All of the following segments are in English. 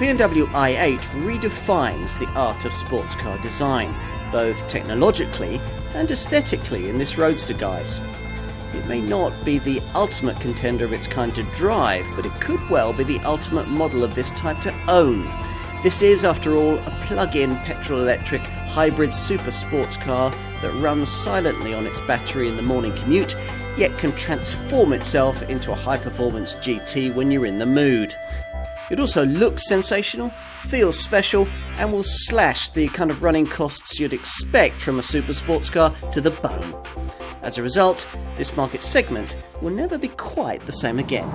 BMW i8 redefines the art of sports car design, both technologically and aesthetically in this Roadster, guys. It may not be the ultimate contender of its kind to drive, but it could well be the ultimate model of this type to own. This is, after all, a plug-in petrol-electric hybrid super sports car that runs silently on its battery in the morning commute, yet can transform itself into a high-performance GT when you're in the mood. It also looks sensational, feels special, and will slash the kind of running costs you'd expect from a super sports car to the bone. As a result, this market segment will never be quite the same again.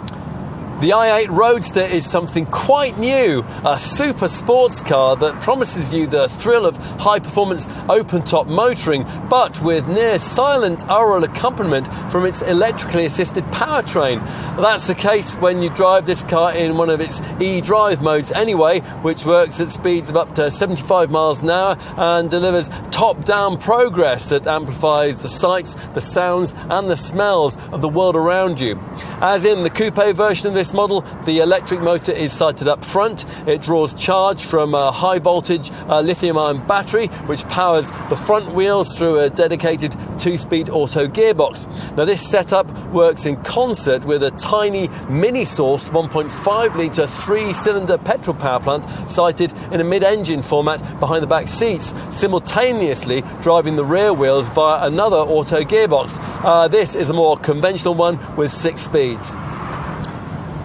The i8 Roadster is something quite new, a super sports car that promises you the thrill of high-performance open-top motoring, but with near-silent aural accompaniment from its electrically assisted powertrain. That's the case when you drive this car in one of its e-drive modes anyway, which works at speeds of up to 75 miles an hour and delivers top-down progress that amplifies the sights, the sounds and the smells of the world around you. As in the coupe version of this model, the electric motor is sited up front. It draws charge from a high voltage lithium-ion battery which powers the front wheels through a dedicated 2-speed auto gearbox. Now this setup works in concert with a tiny mini-source 1.5 litre 3-cylinder petrol power plant sited in a mid-engine format behind the back seats, simultaneously driving the rear wheels via another auto gearbox. This is a more conventional one with 6 speeds.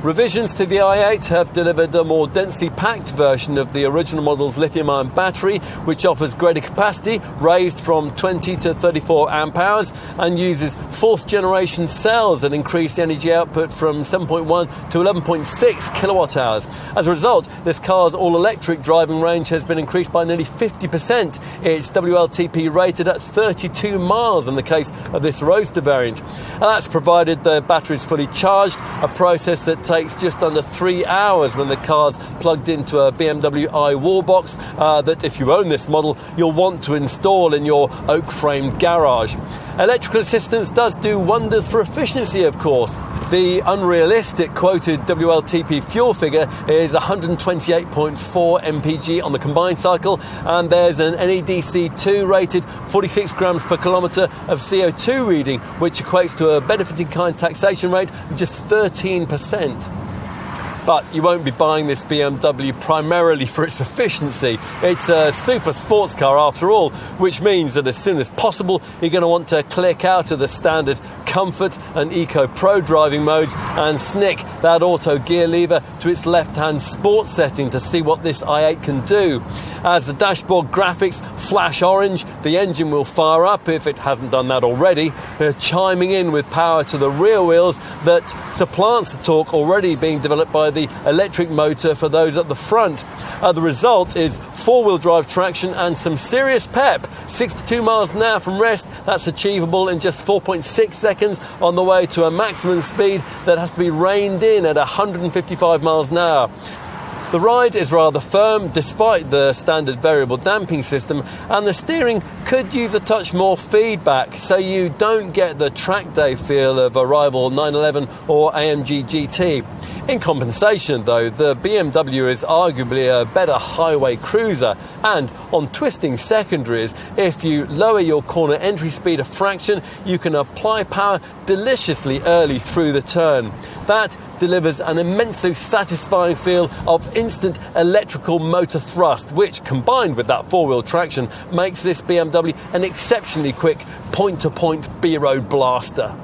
Revisions to the i8 have delivered a more densely packed version of the original model's lithium-ion battery, which offers greater capacity, raised from 20 to 34 amp hours, and uses 4th generation cells that increase the energy output from 7.1 to 11.6 kilowatt hours. As a result, this car's all-electric driving range has been increased by nearly 50%. It's WLTP rated at 32 miles in the case of this Roadster variant. And that's provided the battery is fully charged, a process that takes just under 3 hours when the car's plugged into a BMW i wallbox that, if you own this model, you'll want to install in your oak-framed garage. Electrical assistance does do wonders for efficiency, of course. The unrealistic quoted WLTP fuel figure is 128.4 mpg on the combined cycle, and there's an NEDC2 rated 46 grams per kilometre of CO2 reading, which equates to a benefit-in-kind taxation rate of just 13%. But you won't be buying this BMW primarily for its efficiency. It's a super sports car after all, which means that as soon as possible you're going to want to click out of the standard comfort and eco pro driving modes and snick that auto gear lever to its left-hand sports setting to see what this i8 can do. As the dashboard graphics flash orange, the engine will fire up if it hasn't done that already, chiming in with power to the rear wheels that supplants the torque already being developed by the electric motor for those at the front. The result is four-wheel drive traction and some serious pep. 62 miles an hour from rest, that's achievable in just 4.6 seconds on the way to a maximum speed that has to be reined in at 155 miles an hour. The ride is rather firm despite the standard variable damping system, and the steering could use a touch more feedback so you don't get the track day feel of a rival 911 or AMG GT. In compensation, though, the BMW is arguably a better highway cruiser, and on twisting secondaries, if you lower your corner entry speed a fraction, you can apply power deliciously early through the turn. That delivers an immensely satisfying feel of instant electrical motor thrust, which, combined with that four-wheel traction, makes this BMW an exceptionally quick point-to-point B-road blaster.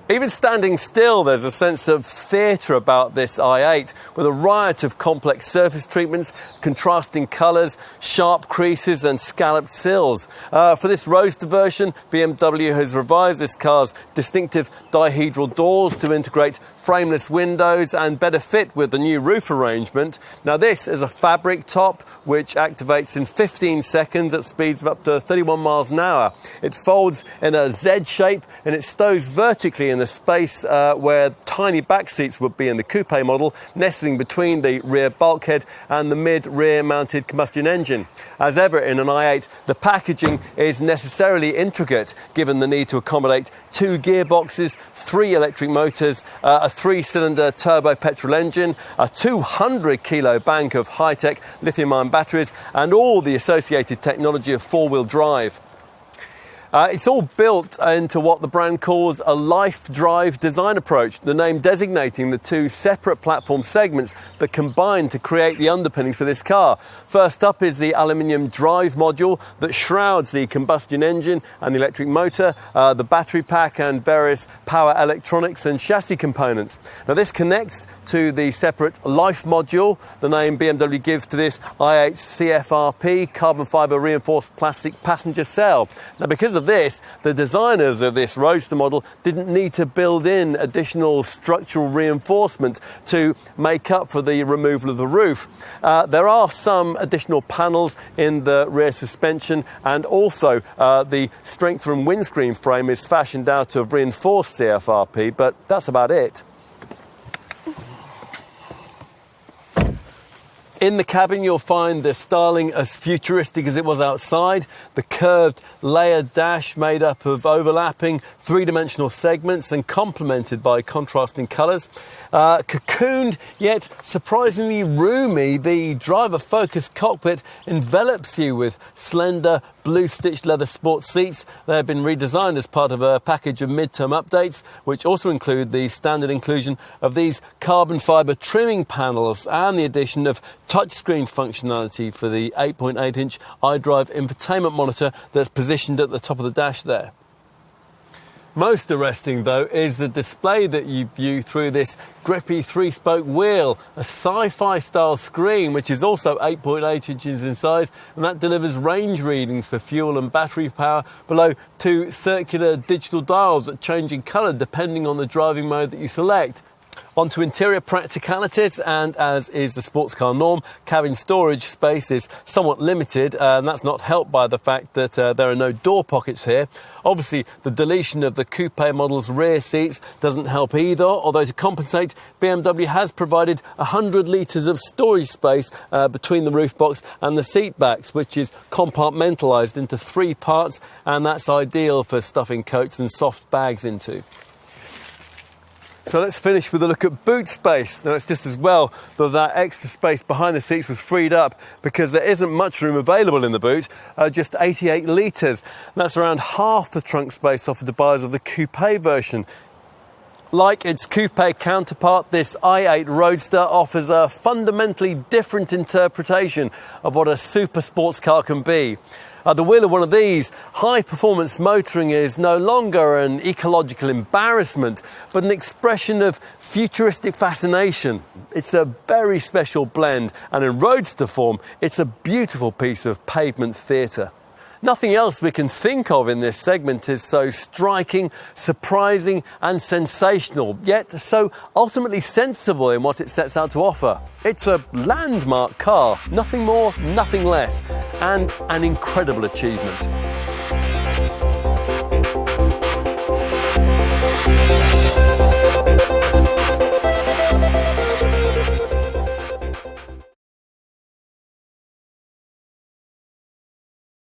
Even standing still, there's a sense of theatre about this i8, with a riot of complex surface treatments, contrasting colours, sharp creases and scalloped sills. For this Roadster version, BMW has revised this car's distinctive dihedral doors to integrate frameless windows and better fit with the new roof arrangement. Now this is a fabric top which activates in 15 seconds at speeds of up to 31 miles an hour. It folds in a Z shape and it stows vertically in in a space where tiny back seats would be in the coupe model, nestling between the rear bulkhead and the mid-rear mounted combustion engine. As ever in an i8, the packaging is necessarily intricate, given the need to accommodate 2 gearboxes, 3 electric motors, a 3-cylinder turbo petrol engine, a 200-kilo bank of high-tech lithium-ion batteries, and all the associated technology of 4-wheel drive. It's all built into what the brand calls a life drive design approach, the name designating the 2 separate platform segments that combine to create the underpinnings for this car. First up is the aluminium drive module that shrouds the combustion engine and the electric motor, the battery pack and various power electronics and chassis components. Now this connects to the separate life module, the name BMW gives to this i8 CFRP, carbon fibre reinforced plastic passenger cell. Now because of this, the designers of this Roadster model didn't need to build in additional structural reinforcement to make up for the removal of the roof. There are some additional panels in the rear suspension, and also the strength from windscreen frame is fashioned out of reinforced CFRP, but that's about it. In the cabin, you'll find the styling as futuristic as it was outside. The curved layered dash made up of overlapping 3-dimensional segments and complemented by contrasting colours. Cocooned yet surprisingly roomy, the driver-focused cockpit envelops you with slender blue-stitched leather sports seats. They have been redesigned as part of a package of mid-term updates, which also include the standard inclusion of these carbon fibre trimming panels and the addition of touchscreen functionality for the 8.8-inch iDrive infotainment monitor that's positioned at the top of the dash there. Most arresting, though, is the display that you view through this grippy 3-spoke wheel, a sci-fi style screen which is also 8.8 inches in size, and that delivers range readings for fuel and battery power below 2 circular digital dials that change in colour depending on the driving mode that you select. Onto interior practicalities, and as is the sports car norm, cabin storage space is somewhat limited, and that's not helped by the fact that there are no door pockets here. Obviously, the deletion of the coupe model's rear seats doesn't help either, although to compensate, BMW has provided 100 litres of storage space between the roof box and the seat backs, which is compartmentalised into 3 parts, and that's ideal for stuffing coats and soft bags into. So let's finish with a look at boot space. Now it's just as well that extra space behind the seats was freed up, because there isn't much room available in the boot, just 88 litres. That's around half the trunk space offered to buyers of the coupe version. Like its coupe counterpart, this i8 Roadster offers a fundamentally different interpretation of what a super sports car can be. At the wheel of one of these, high-performance motoring is no longer an ecological embarrassment, but an expression of futuristic fascination. It's a very special blend, and in Roadster form, it's a beautiful piece of pavement theatre. Nothing else we can think of in this segment is so striking, surprising and sensational, yet so ultimately sensible in what it sets out to offer. It's a landmark car, nothing more, nothing less, and an incredible achievement.